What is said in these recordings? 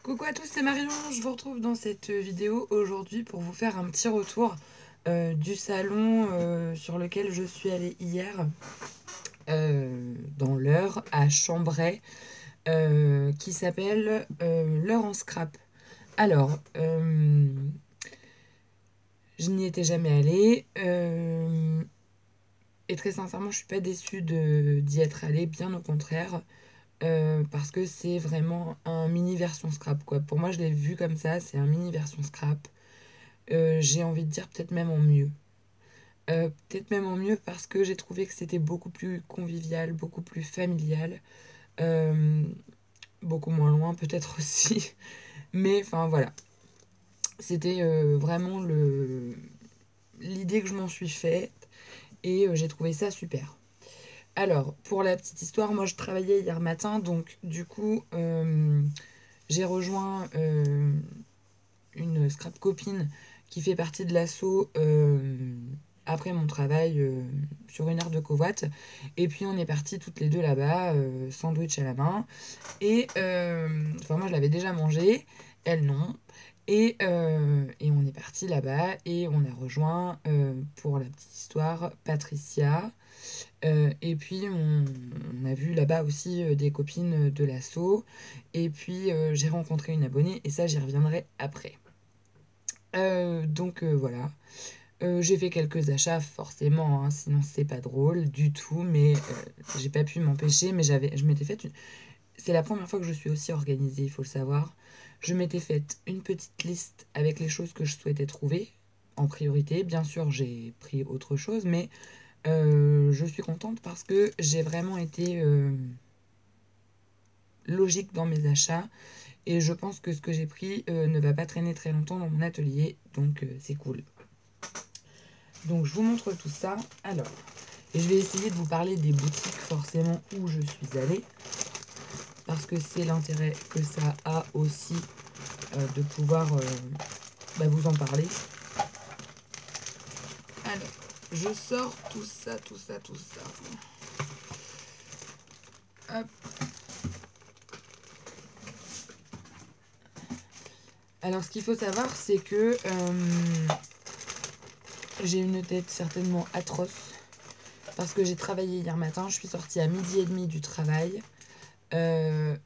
Coucou à tous, c'est Marion, je vous retrouve dans cette vidéo aujourd'hui pour vous faire un petit retour du salon sur lequel je suis allée hier dans l'Eure à Chambray qui s'appelle l'Eure en scrap. Alors, je n'y étais jamais allée et très sincèrement je suis pas déçue d'y être allée, bien au contraire. Parce que c'est vraiment un mini version scrap quoi. Pour moi, je l'ai vu comme ça, c'est un mini version scrap. J'ai envie de dire peut-être même en mieux. Peut-être même en mieux parce que j'ai trouvé que c'était beaucoup plus convivial, beaucoup plus familial, euh, beaucoup moins loin peut-être aussi. Mais enfin voilà, c'était vraiment l'idée que je m'en suis faite et j'ai trouvé ça super. Alors, pour la petite histoire, moi je travaillais hier matin, donc du coup, j'ai rejoint une scrap copine qui fait partie de l'asso après mon travail sur une heure de covoite. Et puis on est partis toutes les deux là-bas, sandwich à la main. Et enfin, moi je l'avais déjà mangé, elle non. Et on est parti là-bas et on a rejoint, pour la petite histoire, Patricia. Et puis on a vu là-bas aussi des copines de l'asso. Et puis j'ai rencontré une abonnée et ça j'y reviendrai après. Donc voilà. J'ai fait quelques achats forcément, hein, sinon c'est pas drôle du tout, mais j'ai pas pu m'empêcher, mais je m'étais fait une... C'est la première fois que je suis aussi organisée, il faut le savoir. Je m'étais faite une petite liste avec les choses que je souhaitais trouver en priorité. Bien sûr, j'ai pris autre chose, mais je suis contente parce que j'ai vraiment été logique dans mes achats et je pense que ce que j'ai pris ne va pas traîner très longtemps dans mon atelier, donc c'est cool. Donc je vous montre tout ça. Alors, et je vais essayer de vous parler des boutiques forcément où je suis allée. Parce que c'est l'intérêt que ça a aussi de pouvoir vous en parler. Alors, je sors tout ça, tout ça, tout ça. Hop. Alors, ce qu'il faut savoir, c'est que j'ai une tête certainement atroce. Parce que j'ai travaillé hier matin, je suis sortie à 12h30 du travail.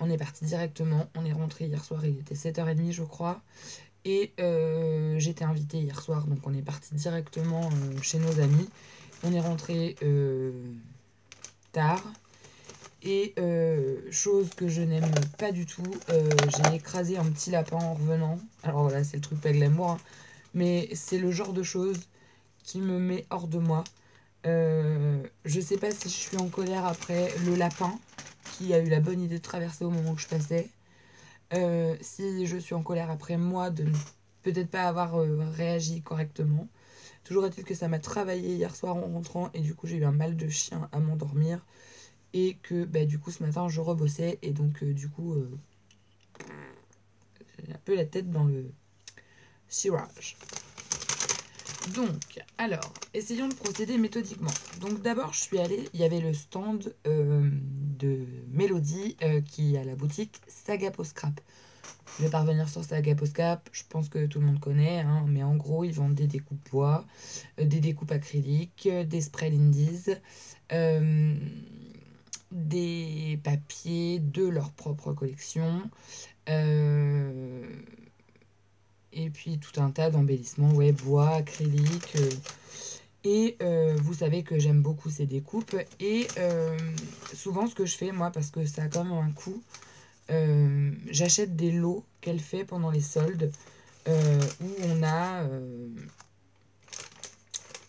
On est parti directement, on est rentré hier soir, il était 7h30 je crois. Et j'étais invitée hier soir, donc on est parti directement chez nos amis. On est rentré tard. Et chose que je n'aime pas du tout, j'ai écrasé un petit lapin en revenant. Alors voilà, c'est le truc pas glamour, hein, mais c'est le genre de chose qui me met hors de moi. Je sais pas si je suis en colère après le lapin qui a eu la bonne idée de traverser au moment où je passais. Si je suis en colère après moi de ne peut-être pas avoir réagi correctement. Toujours est-il que ça m'a travaillé hier soir en rentrant et du coup j'ai eu un mal de chien à m'endormir. Et que du coup ce matin je rebossais et donc du coup j'ai un peu la tête dans le cirage. Donc, alors, essayons de procéder méthodiquement. Donc d'abord, je suis allée, il y avait le stand de Mélodie qui est à la boutique Sagapo Scrap. Je vais pas revenir sur Sagapo Scrap, je pense que tout le monde connaît, hein, mais en gros, ils vendent des découpes bois, des découpes acryliques, des sprays Lindy's, des papiers de leur propre collection, euh, et puis tout un tas d'embellissements, ouais, bois, acrylique. Et vous savez que j'aime beaucoup ces découpes. Et souvent, ce que je fais, moi, parce que ça a quand même un coût, j'achète des lots qu'elle fait pendant les soldes où on a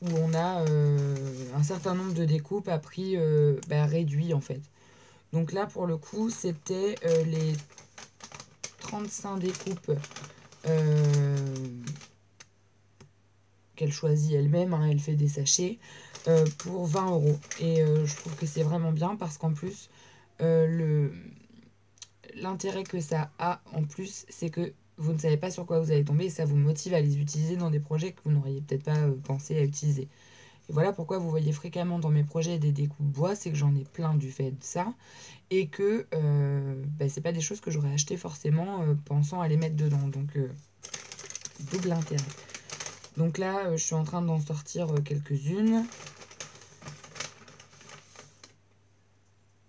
un certain nombre de découpes à prix réduit en fait. Donc là, pour le coup, c'était les 35 découpes qu'elle choisit elle-même, hein, elle fait des sachets, pour 20 €. Et je trouve que c'est vraiment bien parce qu'en plus, l'intérêt que ça a en plus, c'est que vous ne savez pas sur quoi vous allez tomber et ça vous motive à les utiliser dans des projets que vous n'auriez peut-être pas pensé à utiliser. Et voilà pourquoi vous voyez fréquemment dans mes projets des découpes bois, c'est que j'en ai plein du fait de ça. Et que c'est pas des choses que j'aurais achetées forcément pensant à les mettre dedans. Donc double intérêt. Donc là, je suis en train d'en sortir quelques-unes.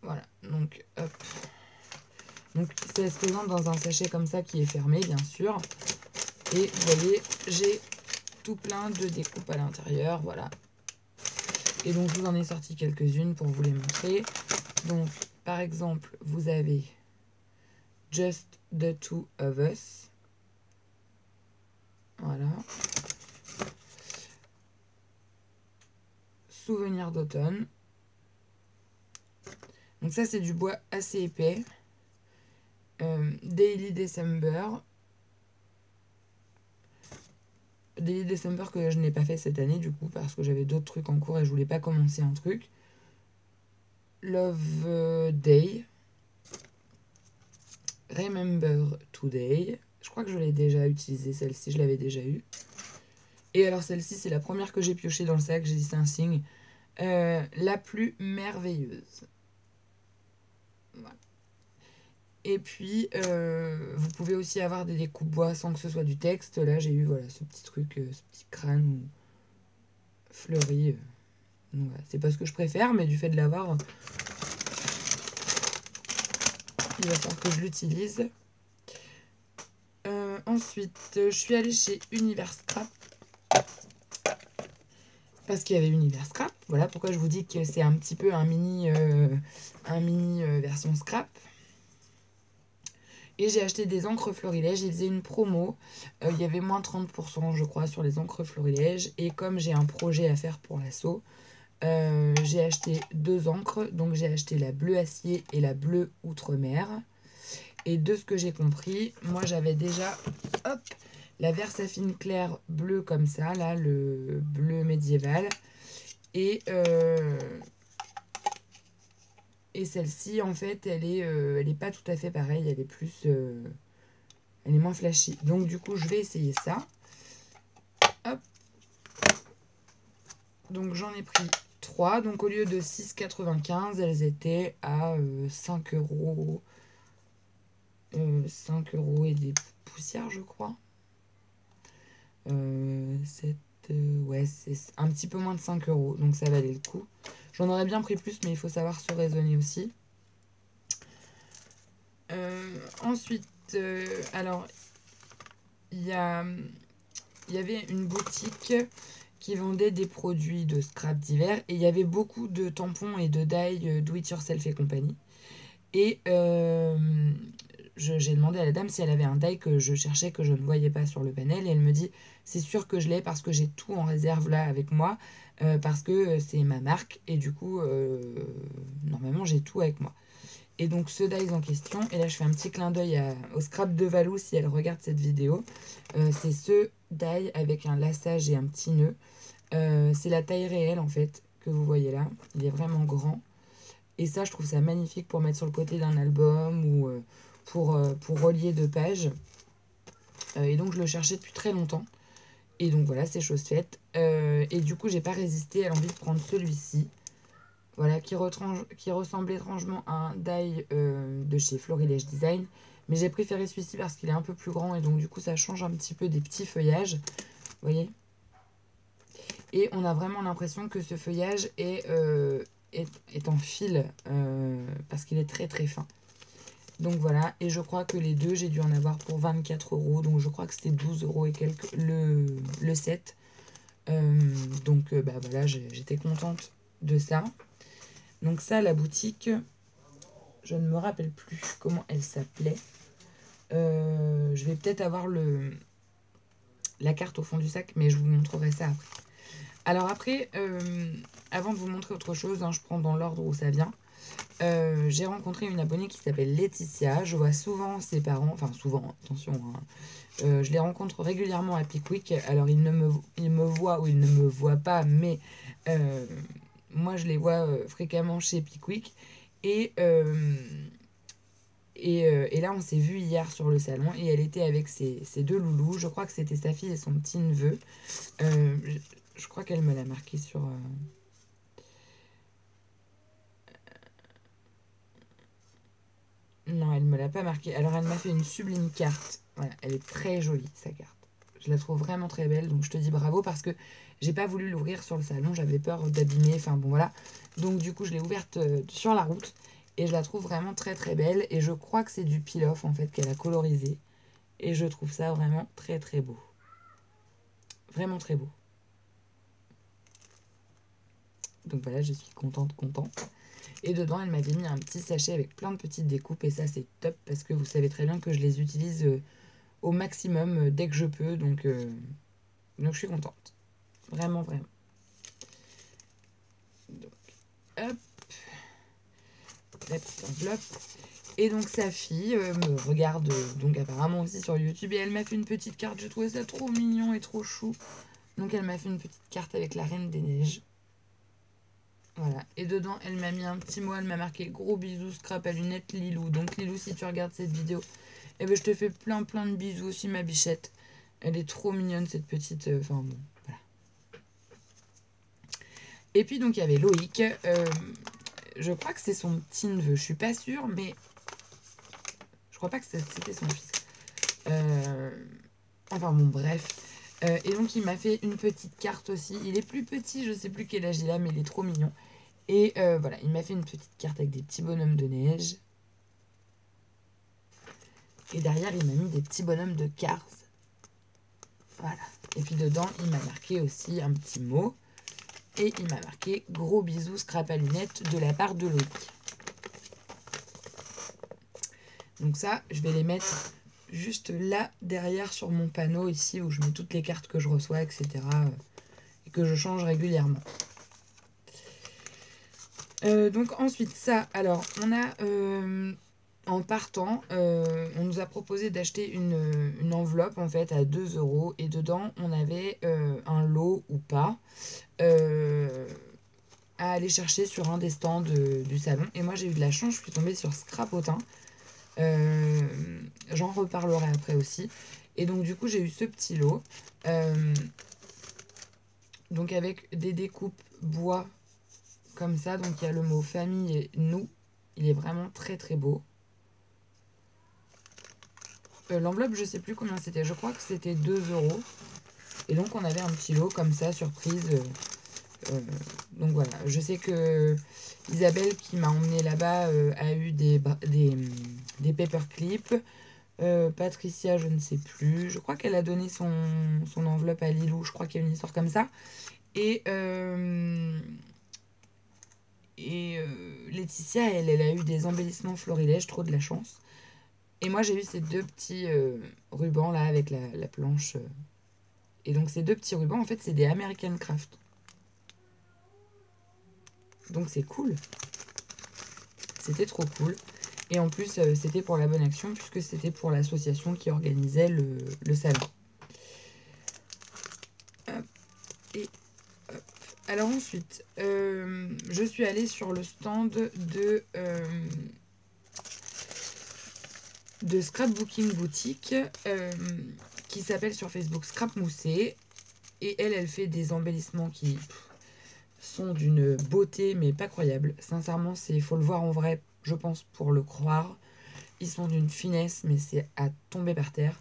Voilà, donc hop. Donc ça se présente dans un sachet comme ça qui est fermé, bien sûr. Et vous voyez, j'ai tout plein de découpes à l'intérieur, voilà. Et donc je vous en ai sorti quelques-unes pour vous les montrer. Donc par exemple, vous avez Just the Two of Us. Voilà. Souvenir d'automne. Donc ça c'est du bois assez épais. Daily December. Daily December que je n'ai pas fait cette année du coup parce que j'avais d'autres trucs en cours et je voulais pas commencer un truc. Love Day. Remember Today. Je crois que je l'ai déjà utilisée, celle-ci, je l'avais déjà eue. Et alors celle-ci, c'est la première que j'ai piochée dans le sac, j'ai dit c'est un signe. La plus merveilleuse. Voilà. Et puis, vous pouvez aussi avoir des découpes bois sans que ce soit du texte. Là, j'ai eu voilà, ce petit truc, ce petit crâne fleuri. Voilà. C'est pas ce que je préfère, mais du fait de l'avoir, il va falloir que je l'utilise. Ensuite, je suis allée chez Univers Scrap. Parce qu'il y avait Univers Scrap. Voilà pourquoi je vous dis que c'est un petit peu un mini version scrap. Et j'ai acheté des encres florilèges. Ils faisaient une promo. Il y avait moins 30% je crois sur les encres florilèges. Et comme j'ai un projet à faire pour l'assaut, j'ai acheté 2 encres. Donc j'ai acheté la bleue acier et la bleue outre-mer. Et de ce que j'ai compris, moi j'avais déjà la Versafine claire bleue comme ça, là, le bleu médiéval. Et celle-ci, en fait, elle est pas tout à fait pareille. Elle est plus... elle est moins flashy. Donc, du coup, je vais essayer ça. Hop. Donc, j'en ai pris 3. Donc, au lieu de 6,95, elles étaient à 5 euros. 5 euros et des poussières, je crois. Ouais, c'est un petit peu moins de 5 euros. Donc, ça valait le coup. J'en aurais bien pris plus, mais il faut savoir se raisonner aussi. Ensuite, alors, il y avait une boutique qui vendait des produits de scrap divers. Et il y avait beaucoup de tampons et de die do it yourself et compagnie. Et j'ai demandé à la dame si elle avait un die que je cherchais, que je ne voyais pas sur le panel. Et elle me dit, c'est sûr que je l'ai parce que j'ai tout en réserve là avec moi. Parce que c'est ma marque. Et du coup, normalement, j'ai tout avec moi. Et donc ce die en question, et là je fais un petit clin d'œil au scrap de Valou si elle regarde cette vidéo. C'est ce die avec un laçage et un petit nœud. C'est la taille réelle en fait que vous voyez là. Il est vraiment grand. Et ça je trouve ça magnifique pour mettre sur le côté d'un album ou pour relier 2 pages. Et donc je le cherchais depuis très longtemps. Et donc voilà, c'est chose faite. Et du coup j'ai pas résisté à l'envie de prendre celui-ci. Voilà, qui ressemble étrangement à un die de chez Florilège Design. Mais j'ai préféré celui-ci parce qu'il est un peu plus grand et donc du coup ça change un petit peu des petits feuillages. Vous voyez? Et on a vraiment l'impression que ce feuillage est en fil parce qu'il est très très fin. Donc voilà, et je crois que les deux, j'ai dû en avoir pour 24 euros. Donc je crois que c'était 12 euros et quelques le set. Donc voilà, j'étais contente de ça. Donc ça, la boutique, je ne me rappelle plus comment elle s'appelait. Je vais peut-être avoir la carte au fond du sac, mais je vous montrerai ça après. Alors après, avant de vous montrer autre chose, je prends dans l'ordre où ça vient. J'ai rencontré une abonnée qui s'appelle Laetitia. Je vois souvent ses parents, enfin souvent, attention, je les rencontre régulièrement à Pickwick. Alors ils me voient ou ils ne me voient pas, mais moi je les vois fréquemment chez Pickwick. Et là on s'est vu hier sur le salon et elle était avec ses 2 loulous. Je crois que c'était sa fille et son petit neveu. Je crois qu'elle me l'a marqué sur... Non, elle me l'a pas marqué. Alors, elle m'a fait une sublime carte. Voilà, elle est très jolie, sa carte. Je la trouve vraiment très belle, donc je te dis bravo parce que j'ai pas voulu l'ouvrir sur le salon, j'avais peur d'abîmer, enfin bon voilà. Donc du coup, je l'ai ouverte sur la route et je la trouve vraiment très très belle et je crois que c'est du peel-off en fait qu'elle a colorisé et je trouve ça vraiment très très beau. Vraiment très beau. Donc voilà, je suis contente. Et dedans, elle m'avait mis un petit sachet avec plein de petites découpes et ça c'est top parce que vous savez très bien que je les utilise au maximum dès que je peux, donc je suis contente. Vraiment, vraiment. Donc, hop, la petite enveloppe. Et donc sa fille me regarde donc apparemment aussi sur YouTube et elle m'a fait une petite carte. Je trouvais ça trop mignon et trop chou. Donc elle m'a fait une petite carte avec la Reine des Neiges. Voilà. Et dedans, elle m'a mis un petit mot. Elle m'a marqué gros bisous, scrap à lunettes, Lilou. Donc Lilou, si tu regardes cette vidéo, eh ben, je te fais plein de bisous aussi, ma bichette. Elle est trop mignonne, cette petite... Enfin bon, voilà. Et puis donc il y avait Loïc. Je crois que c'est son petit neveu. Je suis pas sûre, mais... Je crois pas que c'était son fils. Enfin bon, bref. Et donc il m'a fait une petite carte aussi. Il est plus petit, je sais plus quel âge il a, mais il est trop mignon. Et voilà, il m'a fait une petite carte avec des petits bonhommes de neige. Et derrière, il m'a mis des petits bonhommes de Cars. Voilà. Et puis dedans, il m'a marqué aussi un petit mot. Et il m'a marqué gros bisous scrap à lunettes de la part de Loïc. Donc ça, je vais les mettre juste là, derrière, sur mon panneau ici, où je mets toutes les cartes que je reçois, etc. Et que je change régulièrement. Donc ensuite, ça, alors, on a... en partant, on nous a proposé d'acheter une enveloppe en fait à 2 € et dedans on avait un lot ou pas à aller chercher sur un des stands du salon. Et moi j'ai eu de la chance, je suis tombée sur Scrapotin. J'en reparlerai après aussi. Et donc du coup j'ai eu ce petit lot. Donc avec des découpes bois comme ça. Donc il y a le mot famille et nous. Il est vraiment très très beau. L'enveloppe, je sais plus combien c'était. Je crois que c'était 2 €. Et donc, on avait un petit lot comme ça, surprise. Donc voilà. Je sais que Isabelle, qui m'a emmené là-bas, a eu des paperclips. Patricia, je ne sais plus. Je crois qu'elle a donné son enveloppe à Lilou. Je crois qu'il y a une histoire comme ça. Et, Laetitia, elle a eu des embellissements florilèges. Trop de la chance. Et moi, j'ai eu ces deux petits rubans là avec la planche. Et donc, ces deux petits rubans, en fait, c'est des American Craft. Donc, c'est cool. C'était trop cool. Et en plus, c'était pour la bonne action puisque c'était pour l'association qui organisait le salon. Hop, et hop. Alors ensuite, je suis allée sur le stand de Scrapbooking Boutique qui s'appelle sur Facebook Scrap Moussé. Et elle fait des embellissements qui sont d'une beauté mais pas croyable. Sincèrement, il faut le voir en vrai, je pense, pour le croire. Ils sont d'une finesse, mais c'est à tomber par terre.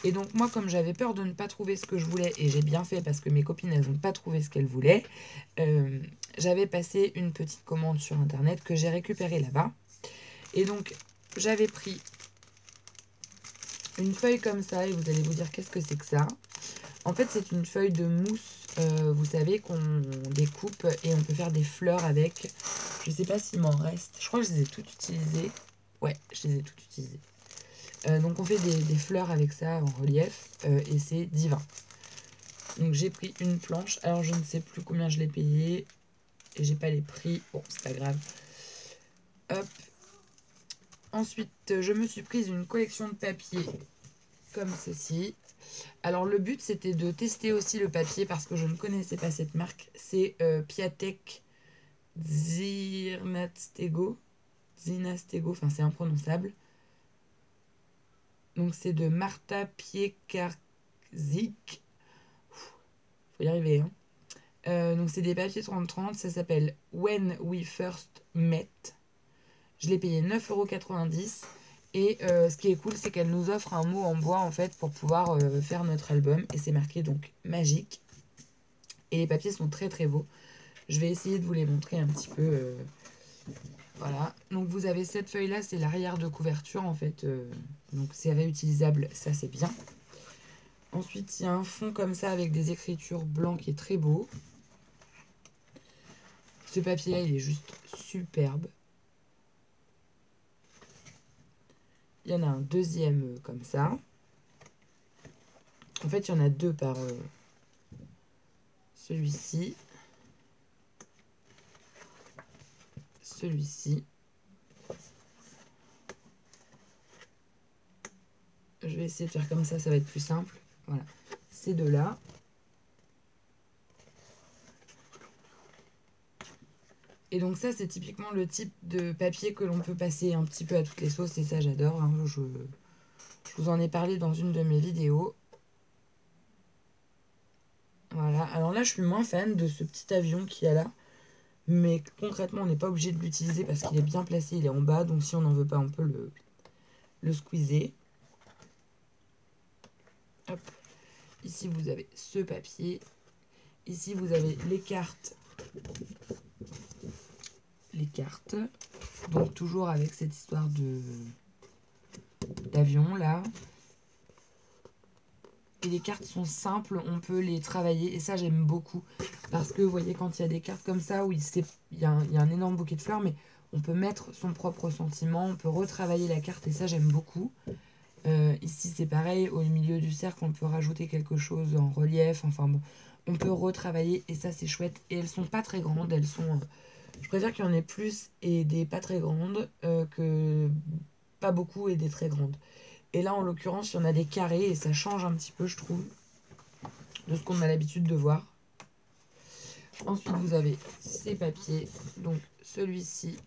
Et donc moi, comme j'avais peur de ne pas trouver ce que je voulais, et j'ai bien fait parce que mes copines, elles n'ont pas trouvé ce qu'elles voulaient, j'avais passé une petite commande sur Internet que j'ai récupérée là-bas. Et donc, j'avais pris une feuille comme ça, et vous allez vous dire qu'est-ce que c'est que ça. En fait, c'est une feuille de mousse, vous savez, qu'on découpe et on peut faire des fleurs avec. Je sais pas s'il m'en reste. Je crois que je les ai toutes utilisées. Ouais, je les ai toutes utilisées. Donc, on fait des fleurs avec ça en relief et c'est divin. Donc, j'ai pris une planche. Alors, je ne sais plus combien je l'ai payé et j'ai pas les prix. Bon, c'est pas grave. Hop. Ensuite, je me suis prise une collection de papier comme ceci. Alors le but c'était de tester aussi le papier parce que je ne connaissais pas cette marque. C'est Piatek Zinastego. Enfin c'est imprononçable. Donc c'est de Marta Piekarczyk. Faut y arriver, hein. Donc c'est des papiers 30-30, ça s'appelle When We First Met. Je l'ai payé 9,90 €. Et ce qui est cool, c'est qu'elle nous offre un mot en bois en fait pour pouvoir faire notre album. Et c'est marqué donc magique. Et les papiers sont très très beaux. Je vais essayer de vous les montrer un petit peu. Voilà. Donc vous avez cette feuille là, c'est l'arrière de couverture en fait. Donc c'est réutilisable, ça c'est bien. Ensuite, il y a un fond comme ça avec des écritures blancs qui est très beau. Ce papier-là, il est juste superbe. Il y en a un deuxième comme ça. En fait, il y en a deux par celui-ci. Celui-ci. Je vais essayer de faire comme ça va être plus simple. Voilà. Ces deux-là. Et donc ça, c'est typiquement le type de papier que l'on peut passer un petit peu à toutes les sauces. Et ça, j'adore. Hein. Je vous en ai parlé dans une de mes vidéos. Voilà. Alors là, je suis moins fan de ce petit avion qu'il y a là. Mais concrètement, on n'est pas obligé de l'utiliser parce qu'il est bien placé. Il est en bas. Donc si on n'en veut pas, on peut le squeezer. Hop. Ici, vous avez ce papier. Ici, vous avez les cartes. Les cartes. Donc toujours avec cette histoire d'avion là. Et les cartes sont simples, on peut les travailler. Et ça, j'aime beaucoup. Parce que vous voyez, quand il y a des cartes comme ça, où il y a un énorme bouquet de fleurs, mais on peut mettre son propre sentiment. On peut retravailler la carte et ça, j'aime beaucoup. Ici, c'est pareil. Au milieu du cercle, on peut rajouter quelque chose en relief. Enfin bon, on peut retravailler et ça, c'est chouette. Et elles sont pas très grandes. Elles sont... je préfère qu'il y en ait plus et des pas très grandes que pas beaucoup et des très grandes. Et là, en l'occurrence, il y en a des carrés et ça change un petit peu, je trouve, de ce qu'on a l'habitude de voir. Ensuite, vous avez ces papiers. Donc, celui-ci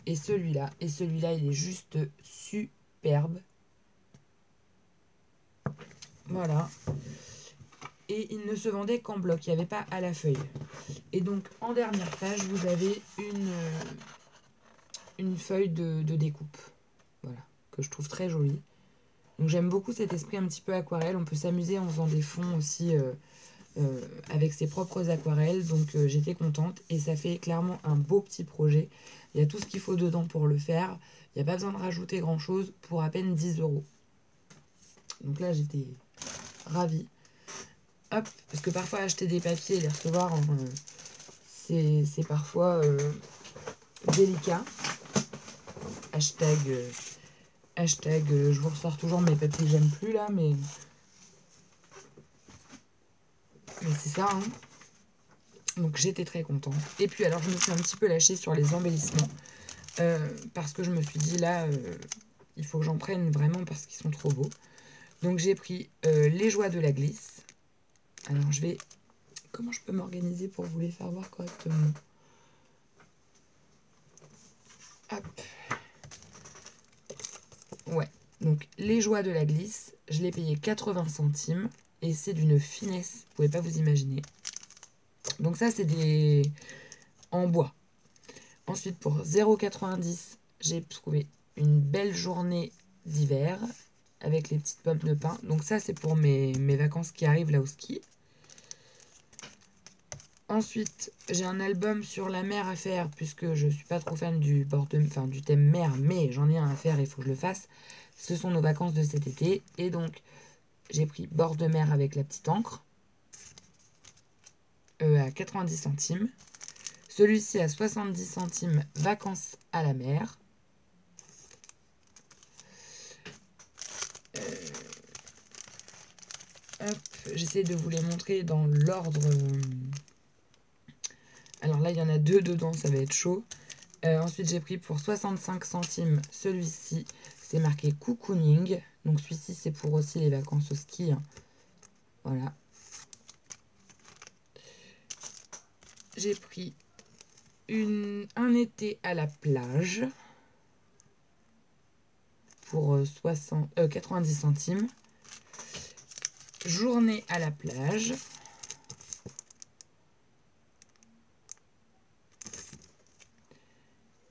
et celui-là. Et celui-là, il est juste superbe. Voilà. Et il ne se vendait qu'en bloc. Il n'y avait pas à la feuille. Et donc, en dernière page, vous avez une feuille de découpe. Voilà. Que je trouve très jolie. Donc j'aime beaucoup cet esprit un petit peu aquarelle. On peut s'amuser en faisant des fonds aussi avec ses propres aquarelles. Donc j'étais contente. Et ça fait clairement un beau petit projet. Il y a tout ce qu'il faut dedans pour le faire. Il n'y a pas besoin de rajouter grand chose pour à peine 10 €. Donc là j'étais ravie. Hop, parce que parfois acheter des papiers et les recevoir, c'est parfois délicat. Hashtag... je vous ressors toujours mes papiers que j'aime plus là, mais c'est ça, hein. Donc j'étais très contente. Et puis alors je me suis un petit peu lâchée sur les embellissements. Parce que je me suis dit là, il faut que j'en prenne vraiment parce qu'ils sont trop beaux. Donc j'ai pris les joies de la glisse. Alors je vais... Comment je peux m'organiser pour vous les faire voir correctement? Hop. Ouais. Donc les joies de la glisse, je l'ai payé 80 centimes. Et c'est d'une finesse, vous pouvez pas vous imaginer. Donc ça, c'est des... en bois. Ensuite, pour 0,90 €, j'ai trouvé une belle journée d'hiver avec les petites pommes de pin. Donc ça, c'est pour mes vacances qui arrivent là au ski. Ensuite, j'ai un album sur la mer à faire puisque je suis pas trop fan du thème mer, mais j'en ai un à faire et il faut que je le fasse. Ce sont nos vacances de cet été. Et donc, j'ai pris bord de mer avec la petite encre à 90 centimes. Celui-ci à 70 centimes, vacances à la mer. J'essaie de vous les montrer dans l'ordre. Alors là, il y en a deux dedans, ça va être chaud. Ensuite, j'ai pris pour 65 centimes celui-ci. C'est marqué cocooning. Donc celui-ci, c'est pour aussi les vacances au ski. Hein. Voilà. J'ai pris un été à la plage pour 90 centimes. Journée à la plage.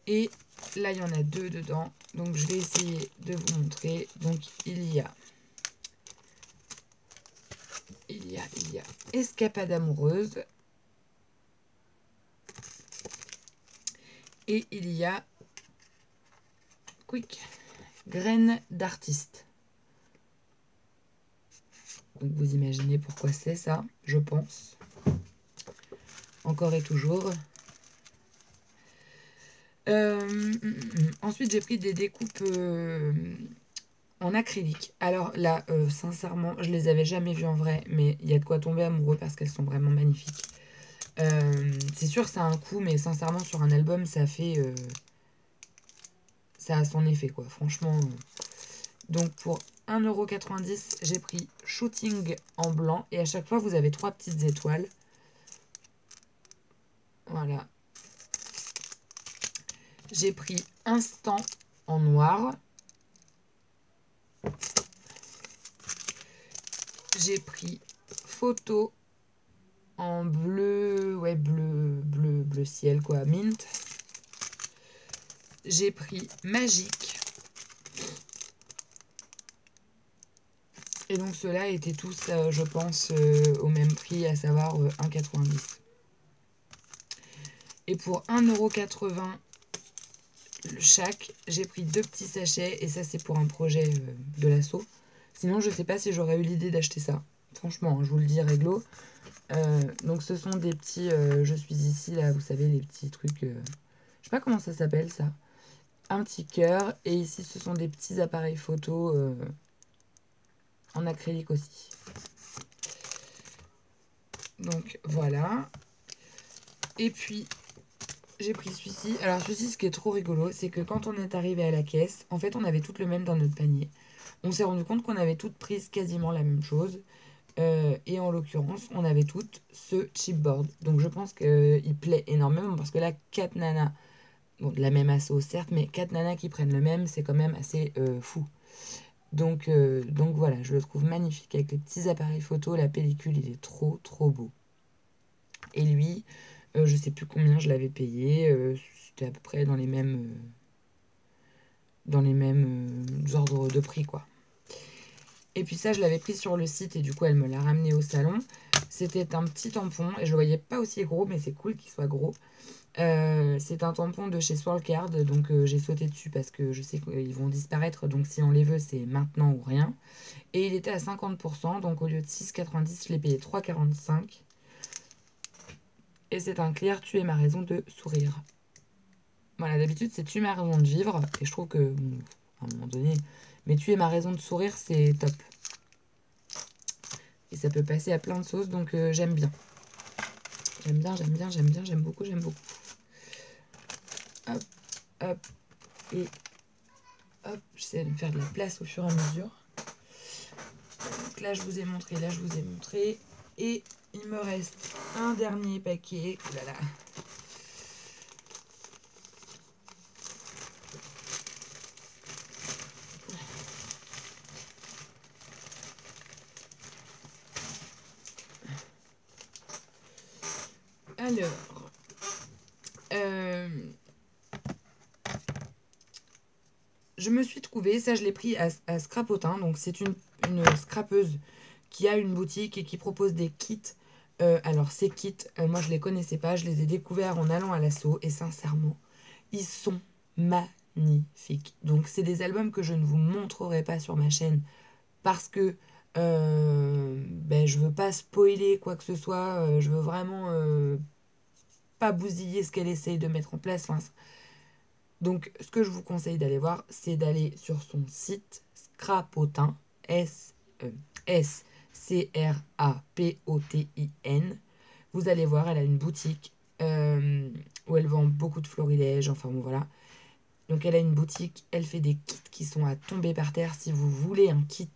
Et là, il y en a 2 dedans. Donc, je vais essayer de vous montrer. Donc, il y a Escapade amoureuse. Et il y a Quick, graines d'artiste. Donc, vous imaginez pourquoi c'est ça, je pense. Encore et toujours. Ensuite, j'ai pris des découpes en acrylique. Alors là, sincèrement, je les avais jamais vues en vrai, mais il y a de quoi tomber amoureux parce qu'elles sont vraiment magnifiques. C'est sûr, ça a un coût, mais sincèrement, sur un album, ça fait... ça a son effet, quoi. Franchement. Donc, pour 1,90 €, j'ai pris Shooting en blanc. Et à chaque fois, vous avez 3 petites étoiles. Voilà. J'ai pris Instant en noir. J'ai pris Photo en bleu, ouais, bleu ciel, quoi, mint. J'ai pris Magique. Et donc ceux-là étaient tous, je pense, au même prix, à savoir 1,90 €. Et pour 1,80 € chaque, j'ai pris 2 petits sachets. Et ça, c'est pour un projet de l'asso. Sinon, je sais pas si j'aurais eu l'idée d'acheter ça. Franchement, hein, je vous le dis, réglo. Donc ce sont des petits, je suis ici, là, vous savez, les petits trucs, je sais pas comment ça s'appelle, ça. Un petit cœur, et ici ce sont des petits appareils photo en acrylique aussi. Donc voilà. Et puis j'ai pris celui-ci. Alors celui-ci, ce qui est trop rigolo, c'est que quand on est arrivé à la caisse, en fait on avait toutes le même dans notre panier. On s'est rendu compte qu'on avait toutes prises quasiment la même chose. Et en l'occurrence, on avait toutes ce chipboard. Donc je pense qu'il plaît énormément parce que là, 4 nanas, bon, de la même asso certes, mais 4 nanas qui prennent le même, c'est quand même assez fou. Donc voilà, je le trouve magnifique avec les petits appareils photo. La pellicule, il est trop trop beau. Et lui, je sais plus combien je l'avais payé. C'était à peu près dans les mêmes ordres de prix, quoi. Et puis ça, je l'avais pris sur le site et du coup, elle me l'a ramené au salon. C'était un petit tampon et je le voyais pas aussi gros, mais c'est cool qu'il soit gros. C'est un tampon de chez Swirlcard, donc j'ai sauté dessus parce que je sais qu'ils vont disparaître. Donc si on les veut, c'est maintenant ou rien. Et il était à 50%, donc au lieu de 6,90, je l'ai payé 3,45. Et c'est un clear, tu es ma raison de sourire. Voilà, d'habitude, c'est tu es ma raison de vivre. Et je trouve que, bon, à un moment donné, mais tu es ma raison de sourire, c'est top. Et ça peut passer à plein de sauces, donc j'aime bien. J'aime bien, j'aime bien, j'aime bien, j'aime beaucoup, j'aime beaucoup. Hop, hop, et hop, j'essaie de me faire de la place au fur et à mesure. Donc là, je vous ai montré, là, je vous ai montré. Et il me reste un dernier paquet. Oh là là. Alors, je me suis trouvé, ça je l'ai pris à Scrapotin, donc c'est une scrapeuse qui a une boutique et qui propose des kits. Alors ces kits, moi je les connaissais pas, je les ai découverts en allant à l'assaut et sincèrement, ils sont magnifiques. Donc c'est des albums que je ne vous montrerai pas sur ma chaîne parce que ben, je veux pas spoiler quoi que ce soit, je veux vraiment pas bousiller ce qu'elle essaye de mettre en place. Enfin, donc, ce que je vous conseille d'aller voir, c'est d'aller sur son site Scrapotin, S-C-R-A-P-O-T-I-N. Vous allez voir, elle a une boutique où elle vend beaucoup de florilèges, enfin bon voilà. Donc elle a une boutique, elle fait des kits qui sont à tomber par terre. Si vous voulez un kit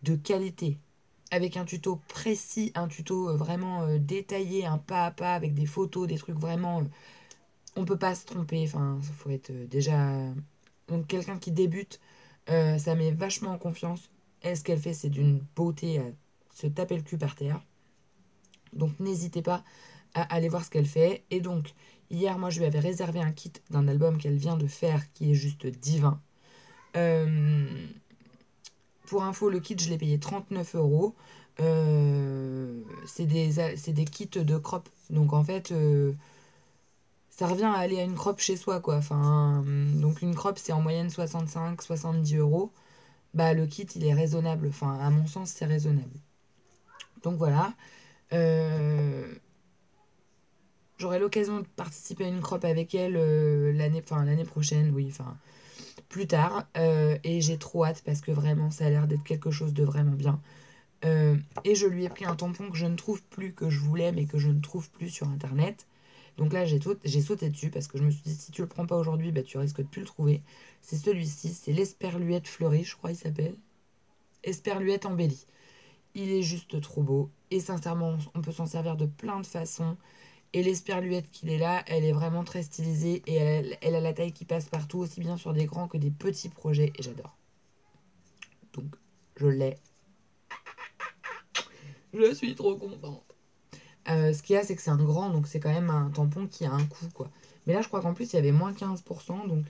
de qualité, avec un tuto précis, un tuto vraiment détaillé, un pas à pas, avec des photos, des trucs vraiment... on peut pas se tromper, enfin, il faut être déjà... Donc quelqu'un qui débute, ça met vachement en confiance. Et ce qu'elle fait, c'est d'une beauté à se taper le cul par terre. Donc n'hésitez pas à aller voir ce qu'elle fait. Et donc, hier, moi, je lui avais réservé un kit d'un album qu'elle vient de faire qui est juste divin. Pour info, le kit, je l'ai payé 39 €. C'est des kits de crop. Donc, en fait, ça revient à aller à une crop chez soi, quoi. Enfin, donc, une crop, c'est en moyenne 65-70 €. Bah, le kit, il est raisonnable. Enfin, à mon sens, c'est raisonnable. Donc, voilà. Euh, J'aurai l'occasion de participer à une crop avec elle l'année prochaine, oui, enfin, plus tard. Et j'ai trop hâte parce que vraiment, ça a l'air d'être quelque chose de vraiment bien. Et je lui ai pris un tampon que je ne trouve plus, que je voulais, mais que je ne trouve plus sur Internet. Donc là, j'ai sauté dessus parce que je me suis dit, si tu le prends pas aujourd'hui, bah, tu risques de plus le trouver. C'est celui-ci, c'est l'Esperluette fleurie, je crois il s'appelle. Esperluette embellie. Il est juste trop beau. Et sincèrement, on peut s'en servir de plein de façons. Et l'esperluette qu'il est là, elle est vraiment très stylisée et elle a la taille qui passe partout, aussi bien sur des grands que des petits projets. Et j'adore. Donc, je l'ai. Je suis trop contente. Ce qu'il y a, c'est que c'est un grand, donc c'est quand même un tampon qui a un coût, quoi. Mais là, je crois qu'en plus, il y avait moins 15%, donc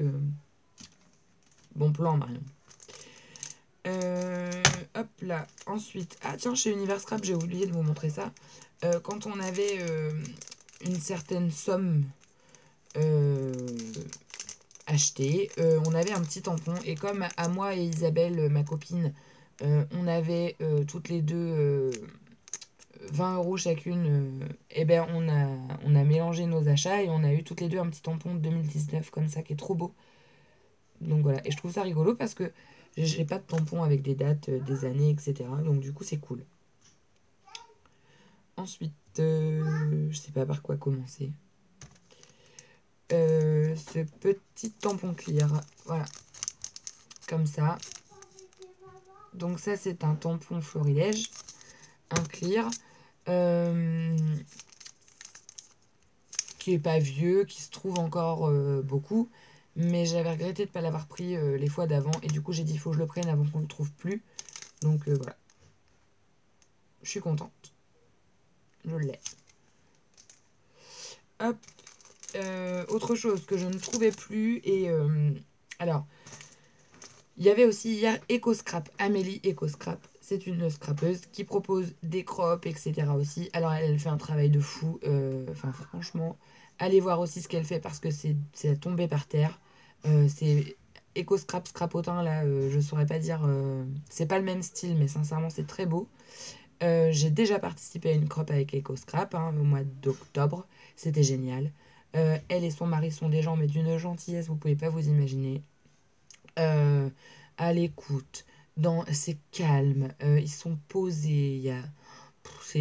bon plan, Marion. Hop là. Ensuite, ah tiens, chez Univers Scrap, j'ai oublié de vous montrer ça. Quand on avait une certaine somme acheté. On avait un petit tampon et comme à moi et Isabelle, ma copine, on avait toutes les deux 20 € chacune, et ben on a mélangé nos achats et on a eu toutes les deux un petit tampon de 2019 comme ça qui est trop beau. Donc voilà, et je trouve ça rigolo parce que j'ai pas de tampon avec des dates, des années, etc. Donc du coup c'est cool. Ensuite, je sais pas par quoi commencer. Ce petit tampon clear, voilà, comme ça. Donc ça c'est un tampon florilège, un clear, qui est pas vieux, qui se trouve encore beaucoup, mais j'avais regretté de ne pas l'avoir pris les fois d'avant, et du coup j'ai dit il faut que je le prenne avant qu'on le trouve plus. Donc voilà, je suis contente, je l'ai. Hop, autre chose que je ne trouvais plus, et alors, il y avait aussi hier EcoScrap, Amélie EcoScrap. C'est une scrapeuse qui propose des crops, etc. aussi. Alors elle fait un travail de fou. Enfin franchement, allez voir aussi ce qu'elle fait parce que c'est tombé par terre. C'est EcoScrap, scrapotin là, je saurais pas dire. C'est pas le même style, mais sincèrement c'est très beau. J'ai déjà participé à une crop avec EcoScrap au mois d'octobre. C'était génial. Elle et son mari sont des gens mais d'une gentillesse, vous pouvez pas vous imaginer. À l'écoute, c'est calme, ils sont posés,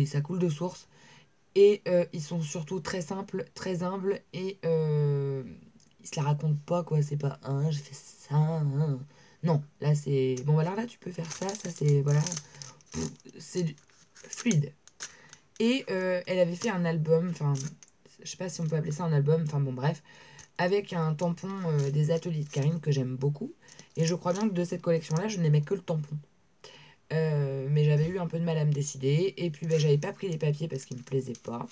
ça coule de source. Et ils sont surtout très simples, très humbles et ils se la racontent pas, quoi. C'est pas je fais ça. Non, là c'est. Bon, alors là tu peux faire ça, ça c'est. Voilà. C'est fluide. Et elle avait fait un album, enfin, je sais pas si on peut appeler ça un album, enfin bon, bref, avec un tampon des ateliers de Karine que j'aime beaucoup. Et je crois bien que de cette collection-là, je n'aimais que le tampon. Mais j'avais eu un peu de mal à me décider. Et puis, bah, j'avais pas pris les papiers parce qu'ils me plaisaient pas.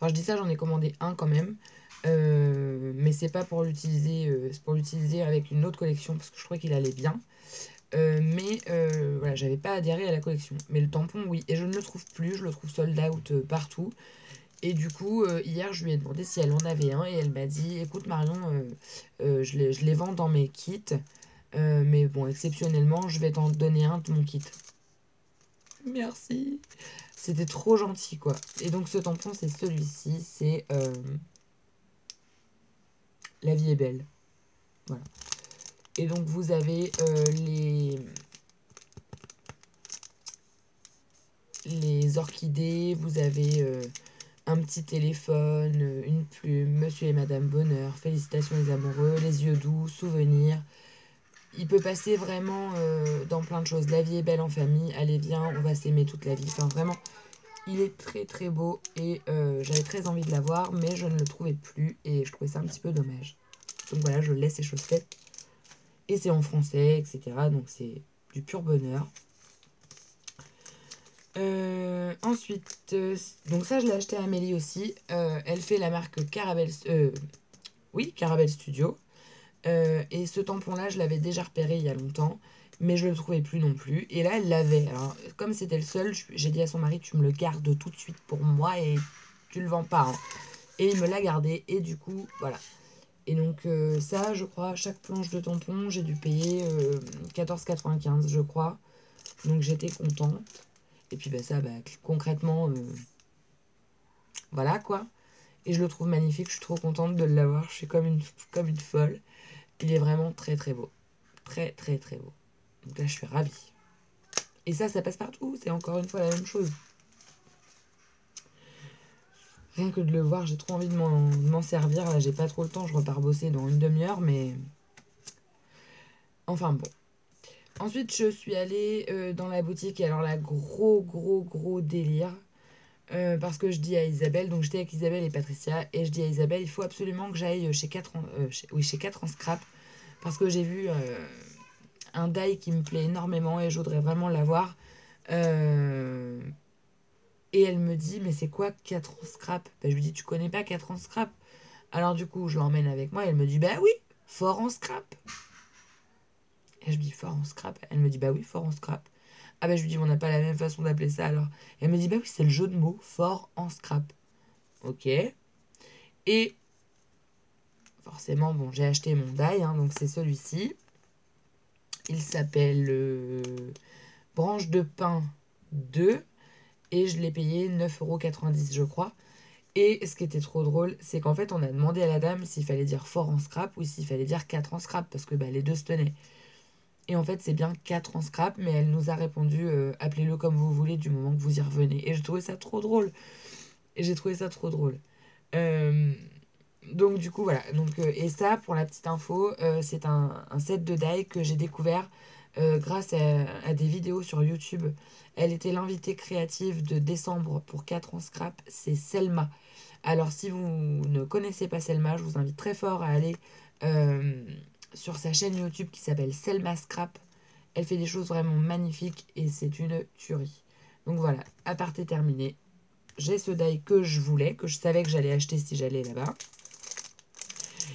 Alors, je dis ça, j'en ai commandé un quand même. Mais c'est pas pour l'utiliser. C'est pour l'utiliser avec une autre collection parce que je trouvais qu'il allait bien. Mais voilà, j'avais pas adhéré à la collection. Mais le tampon, oui. Et je ne le trouve plus. Je le trouve sold out partout. Et du coup, hier, je lui ai demandé si elle en avait un et elle m'a dit, écoute Marion, je les vends dans mes kits, mais bon, exceptionnellement, je vais t'en donner un de mon kit. Merci. C'était trop gentil, quoi. Et donc, ce tampon, c'est celui-ci, c'est La vie est belle. Voilà. Et donc, vous avez les orchidées, vous avez un petit téléphone, une plume, Monsieur et Madame Bonheur, félicitations les amoureux, les yeux doux, souvenirs. Il peut passer vraiment dans plein de choses. La vie est belle en famille, allez viens, on va s'aimer toute la vie. Enfin vraiment, il est très très beau et j'avais très envie de l'avoir, mais je ne le trouvais plus et je trouvais ça un petit peu dommage. Donc voilà, je laisse ces choses faites. Et c'est en français, etc. Donc c'est du pur bonheur. Ensuite, donc ça je l'ai acheté à Amélie aussi. Elle fait la marque Caramel, oui, Caramel Studio. Et ce tampon-là, je l'avais déjà repéré il y a longtemps, mais je le trouvais plus non plus. Et là, elle l'avait. Alors, comme c'était le seul, j'ai dit à son mari, tu me le gardes tout de suite pour moi et tu le vends pas, hein. Et il me l'a gardé, et du coup, voilà. Et donc, ça, je crois, chaque planche de tampon, j'ai dû payer 14,95, je crois. Donc, j'étais contente. Et puis, bah, ça, bah, concrètement, voilà quoi. Et je le trouve magnifique, je suis trop contente de l'avoir. Je suis comme une folle. Il est vraiment très très beau. Très très très beau. Donc là, je suis ravie. Et ça passe partout. C'est encore une fois la même chose. Rien que de le voir, j'ai trop envie de m'en servir. Là, j'ai pas trop le temps. Je repars bosser dans une demi-heure, mais... Enfin bon. Ensuite, je suis allée dans la boutique. Et alors là, gros délire. Parce que je dis à Isabelle, donc j'étais avec Isabelle et Patricia, et je dis à Isabelle, il faut absolument que j'aille chez 4 ans, chez 4 ans scrap, parce que j'ai vu un die qui me plaît énormément et je voudrais vraiment l'avoir. Euh, et elle me dit, mais c'est quoi 4 ans scrap? Bah, je lui dis, tu connais pas 4 ans scrap? Alors du coup, je l'emmène avec moi et elle me dit, bah oui, fort en scrap. Et je lui dis, fort en scrap? Elle me dit, bah oui, fort en scrap. Ah bah je lui dis, on n'a pas la même façon d'appeler ça alors. Et elle me dit, bah oui, c'est le jeu de mots, fort en scrap. Ok. Et forcément, bon, j'ai acheté mon die, hein, donc c'est celui-ci. Il s'appelle Branche de pain 2 et je l'ai payé 9,90 € je crois. Et ce qui était trop drôle, c'est qu'en fait, on a demandé à la dame s'il fallait dire fort en scrap ou s'il fallait dire 4 en scrap parce que bah, les deux se tenaient. Et en fait, c'est bien 4 en scrap, mais elle nous a répondu appelez-le comme vous voulez du moment que vous y revenez. Et j'ai trouvé ça trop drôle. Et j'ai trouvé ça trop drôle. Euh, donc du coup voilà, donc, et ça pour la petite info, c'est un set de die que j'ai découvert grâce à des vidéos sur YouTube. Elle était l'invitée créative de décembre pour 4 ans scrap, c'est Selma. Alors si vous ne connaissez pas Selma, je vous invite très fort à aller euh, sur sa chaîne YouTube qui s'appelle Selma Scrap. Elle fait des choses vraiment magnifiques et c'est une tuerie. Donc voilà, aparté terminé. J'ai ce die que je voulais, que je savais que j'allais acheter si j'allais là-bas.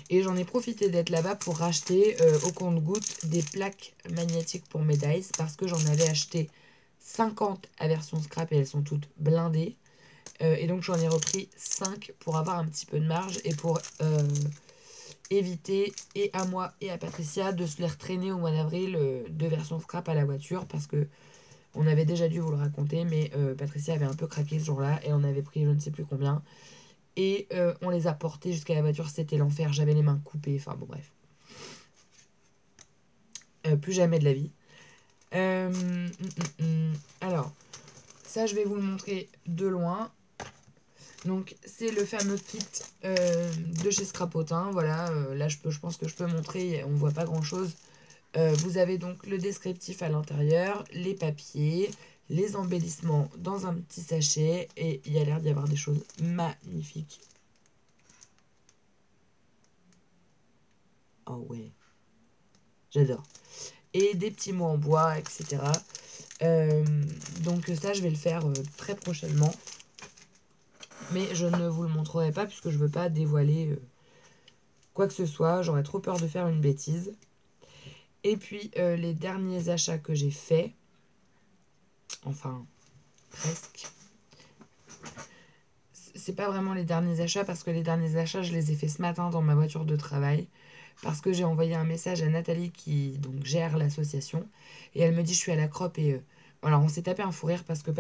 Et j'en ai profité d'être là-bas pour racheter au compte-gouttes des plaques magnétiques pour mes dice parce que j'en avais acheté 50 à version scrap et elles sont toutes blindées. Et donc j'en ai repris 5 pour avoir un petit peu de marge et pour éviter et à moi et à Patricia de se les retraîner au mois d'avril de version scrap à la voiture parce que on avait déjà dû vous le raconter mais Patricia avait un peu craqué ce jour-là et on avait pris je ne sais plus combien. Et on les a portés jusqu'à la voiture, c'était l'enfer, j'avais les mains coupées, enfin bon bref. Plus jamais de la vie. Alors, ça je vais vous le montrer de loin. Donc c'est le fameux kit de chez Scrapotin. Voilà, là je pense que je peux montrer, on voit pas grand chose. Vous avez donc le descriptif à l'intérieur, les papiers, les embellissements dans un petit sachet et il y a l'air d'y avoir des choses magnifiques. Oh ouais, j'adore. Et des petits mots en bois, etc. Donc ça, je vais le faire très prochainement. Mais je ne vous le montrerai pas puisque je ne veux pas dévoiler quoi que ce soit. J'aurais trop peur de faire une bêtise. Et puis, les derniers achats que j'ai faits, enfin, presque. C'est pas vraiment les derniers achats parce que les derniers achats, je les ai faits ce matin dans ma voiture de travail. Parce que j'ai envoyé un message à Nathalie qui donc gère l'association. Et elle me dit, je suis à la CROP et... alors on s'est tapé un fou rire parce que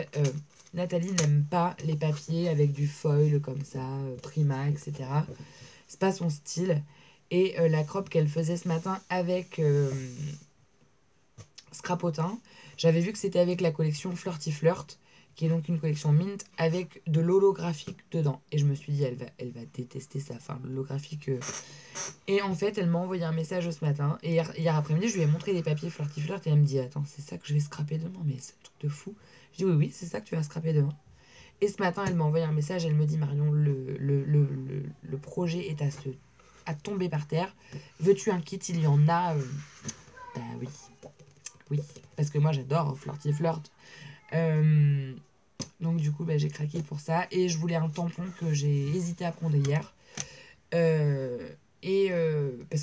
Nathalie n'aime pas les papiers avec du foil comme ça, Prima, etc. C'est pas son style. Et la CROP qu'elle faisait ce matin avec Scrapotin, j'avais vu que c'était avec la collection Flirty Flirt, qui est donc une collection mint avec de l'holographique dedans. Et je me suis dit, elle va détester ça, enfin l'holographique... Et en fait, elle m'a envoyé un message ce matin. Et hier après-midi, je lui ai montré les papiers Flirty Flirt. Et elle me dit, attends, c'est ça que je vais scraper demain? Mais c'est un truc de fou. Je dis, oui, c'est ça que tu vas scraper demain. Et ce matin, elle m'a envoyé un message. Elle me dit, Marion, le projet est à tomber par terre. Veux-tu un kit? Il y en a. Bah oui. Oui. Parce que moi, j'adore Flirty Flirt. Donc du coup, bah, j'ai craqué pour ça. Et je voulais un tampon que j'ai hésité à prendre hier. Parce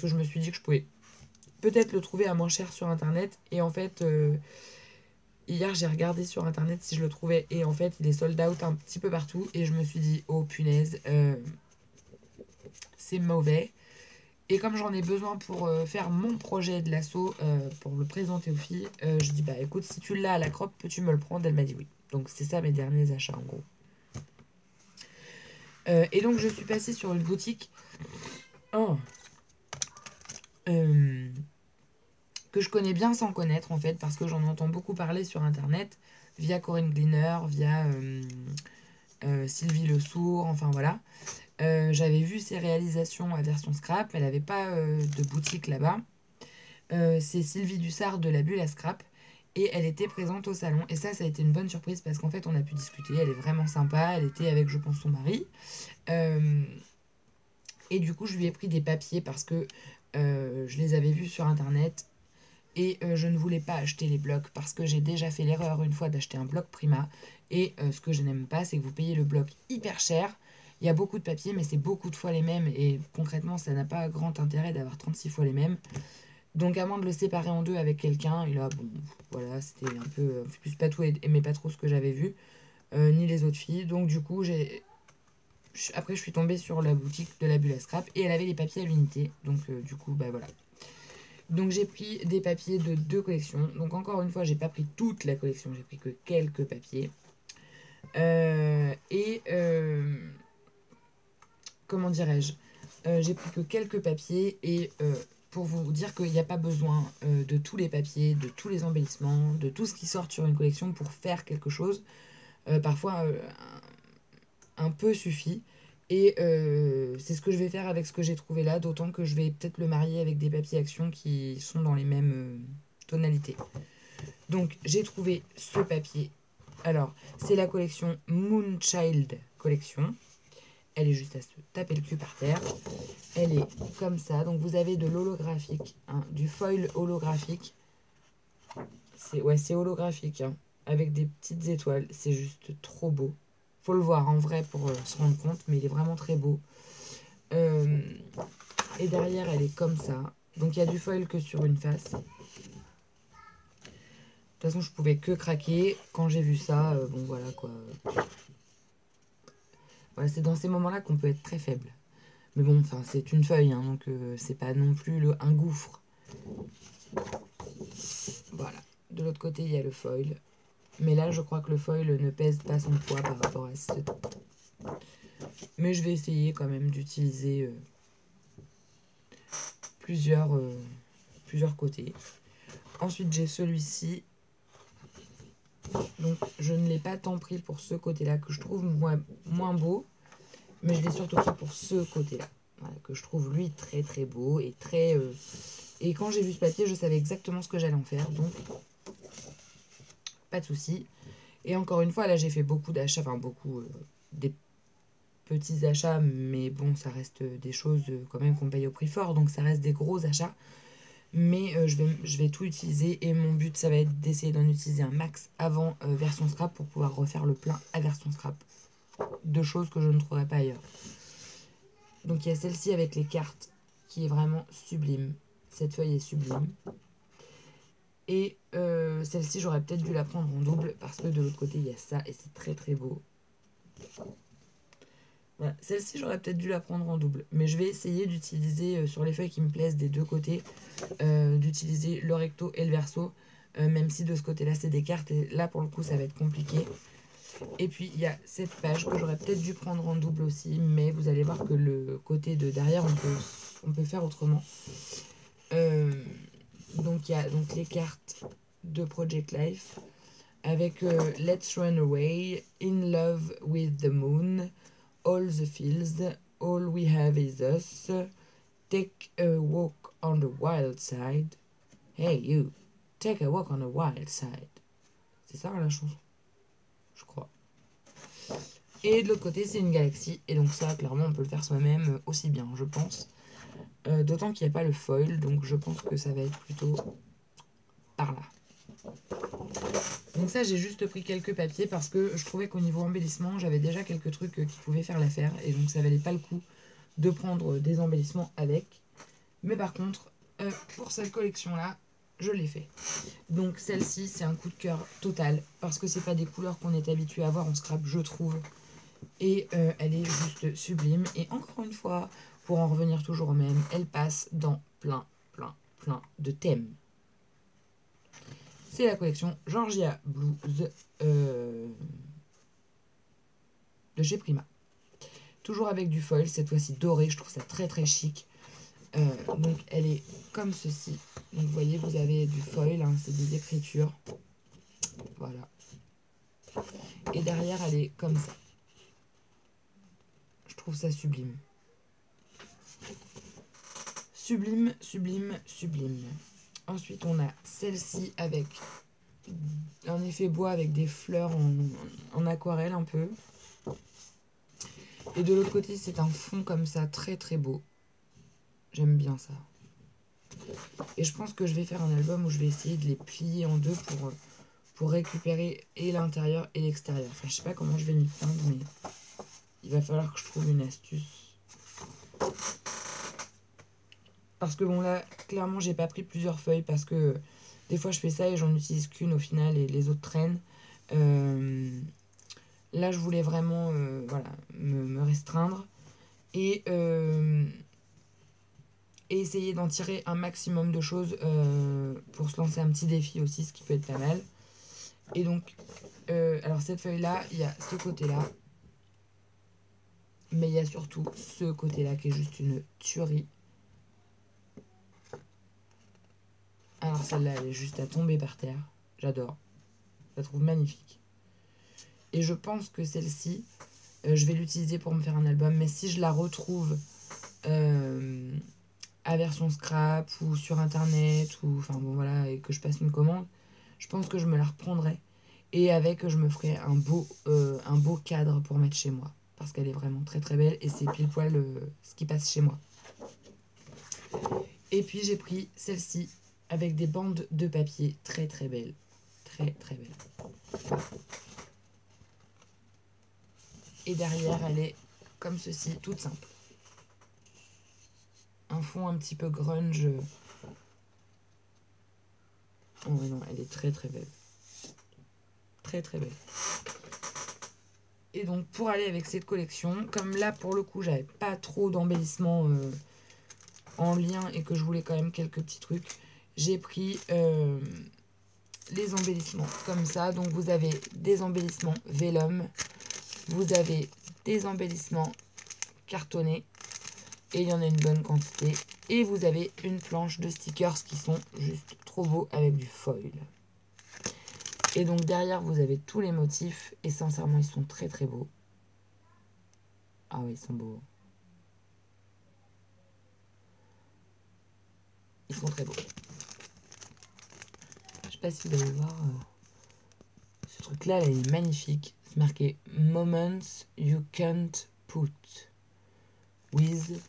que je me suis dit que je pouvais peut-être le trouver à moins cher sur internet. Et en fait, hier j'ai regardé sur internet si je le trouvais. Et en fait, il est sold out un petit peu partout. Et je me suis dit, oh punaise, c'est mauvais. Et comme j'en ai besoin pour faire mon projet de l'assaut, pour le présenter aux filles, je dis bah écoute, si tu l'as à la croque, peux-tu me le prendre? Elle m'a dit oui. Donc c'est ça mes derniers achats en gros. Et donc je suis passée sur une boutique oh, que je connais bien sans connaître en fait, parce que j'en entends beaucoup parler sur internet, via Corinne Gleaner, via Sylvie Le Sourd, enfin voilà. J'avais vu ses réalisations à version scrap, elle n'avait pas de boutique là-bas. C'est Sylvie Dussard de la Bulle à Scrap et elle était présente au salon. Et ça a été une bonne surprise parce qu'en fait, on a pu discuter. Elle est vraiment sympa. Elle était avec, je pense, son mari. Et du coup, je lui ai pris des papiers parce que je les avais vus sur internet et je ne voulais pas acheter les blocs parce que j'ai déjà fait l'erreur une fois d'acheter un bloc Prima. Et ce que je n'aime pas, c'est que vous payez le bloc hyper cher. Il y a beaucoup de papiers, mais c'est beaucoup de fois les mêmes. Et concrètement, ça n'a pas grand intérêt d'avoir 36 fois les mêmes. Donc, à moins de le séparer en deux avec quelqu'un, et là, bon, voilà, c'était un peu. Plus Patou aimait pas trop ce que j'avais vu, ni les autres filles. Donc, du coup, après, je suis tombée sur la boutique de la Bulle à Scrap et elle avait les papiers à l'unité. Donc, du coup, bah voilà. Donc, j'ai pris des papiers de 2 collections. Donc, encore une fois, j'ai pas pris toute la collection, j'ai pris que quelques papiers. Comment dirais-je, j'ai pris que quelques papiers et pour vous dire qu'il n'y a pas besoin de tous les papiers, de tous les embellissements, de tout ce qui sort sur une collection pour faire quelque chose. Parfois, un peu suffit. Et c'est ce que je vais faire avec ce que j'ai trouvé là, d'autant que je vais peut-être le marier avec des papiers action qui sont dans les mêmes tonalités. Donc, j'ai trouvé ce papier. Alors, c'est la collection Moonchild Collection. Elle est juste à se taper le cul par terre. Elle est comme ça. Donc vous avez de l'holographique, hein, du foil holographique. C'est holographique, hein, avec des petites étoiles. C'est juste trop beau. Faut le voir en vrai pour se rendre compte, mais il est vraiment très beau. Et derrière, elle est comme ça. Donc il y a du foil que sur une face. De toute façon, je pouvais que craquer. Quand j'ai vu ça, bon voilà quoi. Voilà, c'est dans ces moments-là qu'on peut être très faible. Mais bon, enfin, c'est une feuille, hein, donc c'est pas non plus un gouffre. Voilà. De l'autre côté, il y a le foil. Mais là, je crois que le foil ne pèse pas son poids par rapport à ce. Mais je vais essayer quand même d'utiliser plusieurs côtés. Ensuite, j'ai celui-ci. Donc, je ne l'ai pas tant pris pour ce côté-là, que je trouve moins beau. Mais je l'ai surtout pris pour ce côté-là. Voilà, que je trouve, lui, très très beau et très... Et quand j'ai vu ce papier, je savais exactement ce que j'allais en faire. Donc, pas de souci. Et encore une fois, là, j'ai fait beaucoup d'achats. Enfin, beaucoup... des petits achats. Mais bon, ça reste des choses quand même qu'on paye au prix fort. Donc, ça reste des gros achats. Mais je vais tout utiliser. Et mon but, ça va être d'essayer d'en utiliser un max avant version scrap pour pouvoir refaire le plein à version scrap. De choses que je ne trouverai pas ailleurs. Donc il y a celle-ci avec les cartes qui est vraiment sublime. Cette feuille est sublime. Et celle-ci, j'aurais peut-être dû la prendre en double parce que de l'autre côté, il y a ça et c'est très très beau. Voilà. Celle-ci, j'aurais peut-être dû la prendre en double. Mais je vais essayer d'utiliser sur les feuilles qui me plaisent des deux côtés, d'utiliser le recto et le verso. Même si de ce côté-là, c'est des cartes. Et là, pour le coup, ça va être compliqué. Et puis il y a cette page que j'aurais peut-être dû prendre en double aussi, mais vous allez voir que le côté de derrière, on peut faire autrement. Donc il y a donc les cartes de Project Life avec Let's Run Away, In Love with the Moon, All the Fields, All We Have Is Us, Take a Walk on the Wild Side. Hey you, take a walk on the wild side. C'est ça la chanson, je crois. Et de l'autre côté, c'est une galaxie. Et donc ça, clairement, on peut le faire soi-même aussi bien, je pense. D'autant qu'il n'y a pas le foil, donc je pense que ça va être plutôt par là. Donc ça, j'ai juste pris quelques papiers parce que je trouvais qu'au niveau embellissement, j'avais déjà quelques trucs qui pouvaient faire l'affaire. Et donc ça valait pas le coup de prendre des embellissements avec. Mais par contre, pour cette collection-là, je l'ai fait. Donc celle-ci, c'est un coup de cœur total. Parce que c'est pas des couleurs qu'on est habitué à voir en scrap, je trouve. Et elle est juste sublime. Et encore une fois, pour en revenir toujours au même, elle passe dans plein de thèmes. C'est la collection Georgia Blues de chez Prima. Toujours avec du foil, cette fois-ci doré, je trouve ça très chic. Donc elle est comme ceci. Donc vous voyez, vous avez du foil, hein, c'est des écritures. Voilà. Et derrière, elle est comme ça. Je trouve ça sublime. Sublime. Ensuite, on a celle-ci avec un effet bois avec des fleurs en aquarelle un peu. Et de l'autre côté, c'est un fond comme ça, très beau. J'aime bien ça. Et je pense que je vais faire un album où je vais essayer de les plier en deux pour récupérer et l'intérieur et l'extérieur. Enfin, je sais pas comment je vais m'y prendre, mais il va falloir que je trouve une astuce. Parce que bon, là, clairement, j'ai pas pris plusieurs feuilles parce que des fois, je fais ça et j'en utilise qu'une au final et les autres traînent. Là, je voulais vraiment voilà, me restreindre et essayer d'en tirer un maximum de choses pour se lancer un petit défi aussi, ce qui peut être pas mal. Et donc, alors cette feuille-là, il y a ce côté-là, mais il y a surtout ce côté-là qui est juste une tuerie. Alors celle-là, elle est juste à tomber par terre. J'adore. Je la trouve magnifique. Et je pense que celle-ci, je vais l'utiliser pour me faire un album. Mais si je la retrouve à version scrap ou sur internet, ou enfin bon voilà, et que je passe une commande, je pense que je me la reprendrai. Et avec, je me ferai un beau cadre pour mettre chez moi. Parce qu'elle est vraiment très belle et c'est pile poil ce qui passe chez moi. Et puis j'ai pris celle-ci avec des bandes de papier très belles. Très belles. Et derrière, elle est comme ceci, toute simple. Un fond un petit peu grunge. Oh ouais, non, elle est très belle. Très belle. Et donc, pour aller avec cette collection, comme là, pour le coup, j'avais pas trop d'embellissement en lien et que je voulais quand même quelques petits trucs, j'ai pris les embellissements comme ça. Donc, vous avez des embellissements vélum, vous avez des embellissements cartonnés, et il y en a une bonne quantité. Et vous avez une planche de stickers qui sont juste trop beaux avec du foil. Et donc derrière, vous avez tous les motifs. Et sincèrement, ils sont très beaux. Ah oui, ils sont beaux. Ils sont très beaux. Je sais pas si vous allez voir. Ce truc-là, là, il est magnifique. C'est marqué « Moments you can't put with...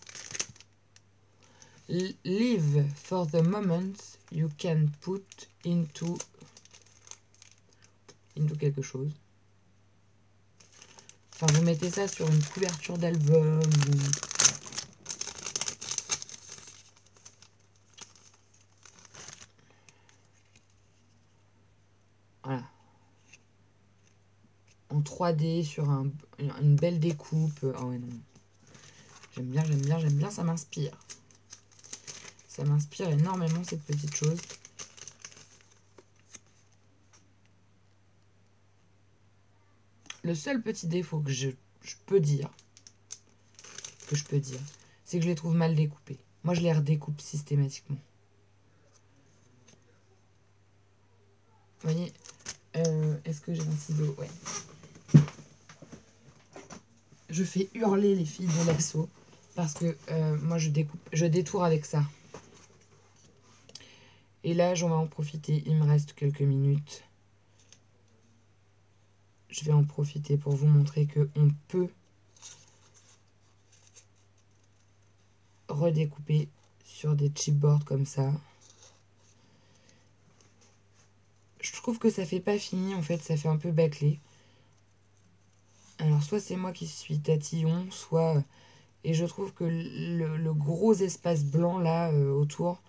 Live for the moments you can put into quelque chose. » Enfin, vous mettez ça sur une couverture d'album ou... Voilà. En 3D sur une belle découpe. Oh ouais, non. J'aime bien, ça m'inspire. Ça m'inspire énormément cette petite chose. Le seul petit défaut que je peux dire, c'est que je les trouve mal découpés. Moi, je les redécoupe systématiquement. Vous voyez, est-ce que j'ai un ciseau? Ouais. Je fais hurler les filles de l'assaut parce que moi, je détourne avec ça. Et là, j'en vais en profiter. Il me reste quelques minutes. Je vais en profiter pour vous montrer qu'on peut redécouper sur des chipboards comme ça. trouve que ça fait pas fini, en fait, ça fait un peu bâclé. Alors, soit c'est moi qui suis tatillon, soit... Et je trouve que le gros espace blanc, là, autour,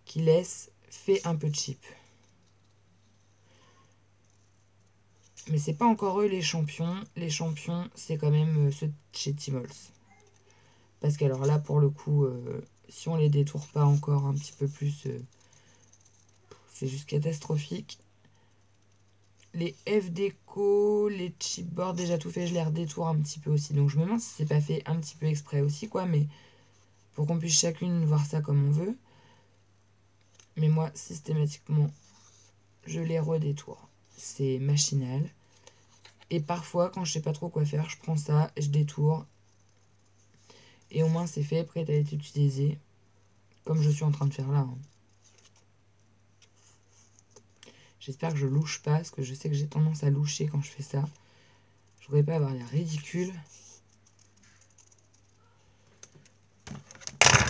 qui laisse, fait un peu cheap. Mais c'est pas encore eux les champions. Les champions, c'est quand même ceux de chez Timols. Parce que alors là, pour le coup, si on les détourne pas encore un petit peu plus, c'est juste catastrophique. Les F-Déco, les chipboards, déjà tout fait, je les redétourne un petit peu aussi. Donc je me demande si c'est pas fait un petit peu exprès aussi, quoi. Mais pour qu'on puisse chacune voir ça comme on veut. Mais moi, systématiquement, je les redétourne. C'est machinal. Et parfois, quand je sais pas trop quoi faire, je prends ça, je détourne. Et au moins, c'est fait, prêt à être utilisé. Comme je suis en train de faire là. Hein. J'espère que je louche pas, parce que je sais que j'ai tendance à loucher quand je fais ça. Je voudrais pas avoir l'air ridicule.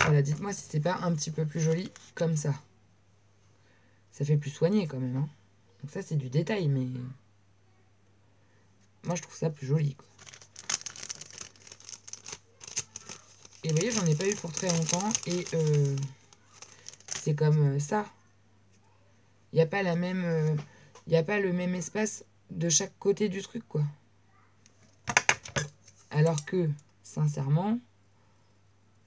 Voilà, dites-moi si c'est pas un petit peu plus joli comme ça. Ça fait plus soigné quand même. Hein. Donc ça, c'est du détail, mais... Moi, je trouve ça plus joli. Quoi. Et vous voyez, j'en ai pas eu pour très longtemps. Et c'est comme ça. Il n'y a pas la même... Il n'y a pas le même espace de chaque côté du truc, quoi. Alors que, sincèrement,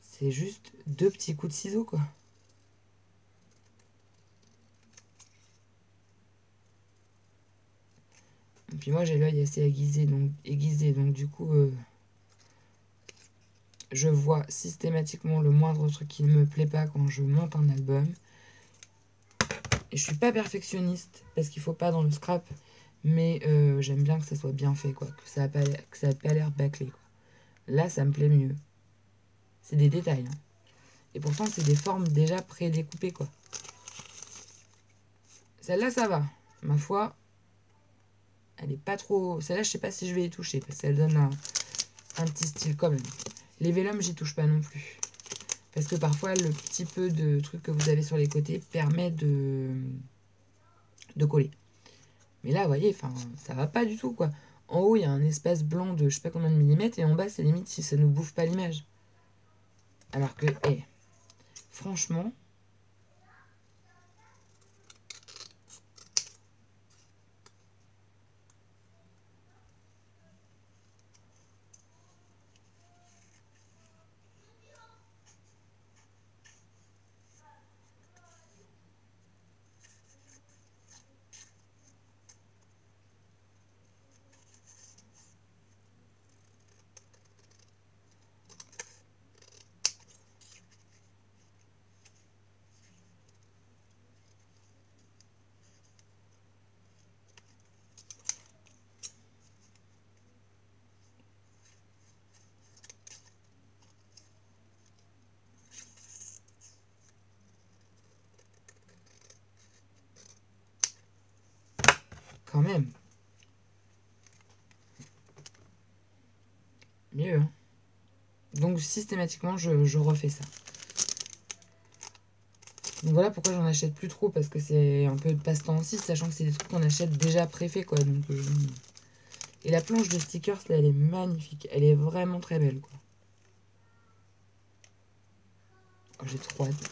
c'est juste 2 petits coups de ciseaux, quoi. Et puis moi, j'ai l'œil assez aiguisé, donc du coup, je vois systématiquement le moindre truc qui ne me plaît pas quand je monte un album. Et je suis pas perfectionniste, parce qu'il faut pas dans le scrap, mais j'aime bien que ça soit bien fait, quoi. Que ça ait pas l'air bâclé, quoi. Là, ça me plaît mieux. C'est des détails, hein. Et pourtant, c'est des formes déjà pré-découpées, quoi. Celle-là, ça va. Ma foi, elle est pas trop... Celle-là, je sais pas si je vais y toucher, parce qu'elle donne un petit style quand même. Les vélums, j'y touche pas non plus. Parce que parfois, le petit peu de truc que vous avez sur les côtés permet de coller. Mais là, vous voyez, ça va pas du tout, quoi. En haut, il y a un espace blanc de je sais pas combien de millimètres, et en bas, c'est limite si ça nous bouffe pas l'image. Alors que, franchement... Quand même. Mieux, hein. Donc, systématiquement, je refais ça. Donc voilà pourquoi j'en achète plus trop, parce que c'est un peu de passe-temps aussi, sachant que c'est des trucs qu'on achète déjà préfaits, quoi. Donc, Et la planche de stickers, là, elle est magnifique. Elle est vraiment très belle, quoi. Oh, j'ai trop hâte.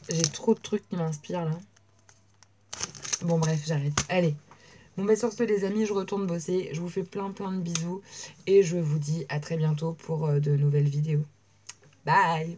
J'ai trop de trucs qui m'inspirent, là. Bon, bref, j'arrête. Allez. Bon, bah sur ce, les amis, je retourne bosser. Je vous fais plein de bisous. Et je vous dis à très bientôt pour de nouvelles vidéos. Bye!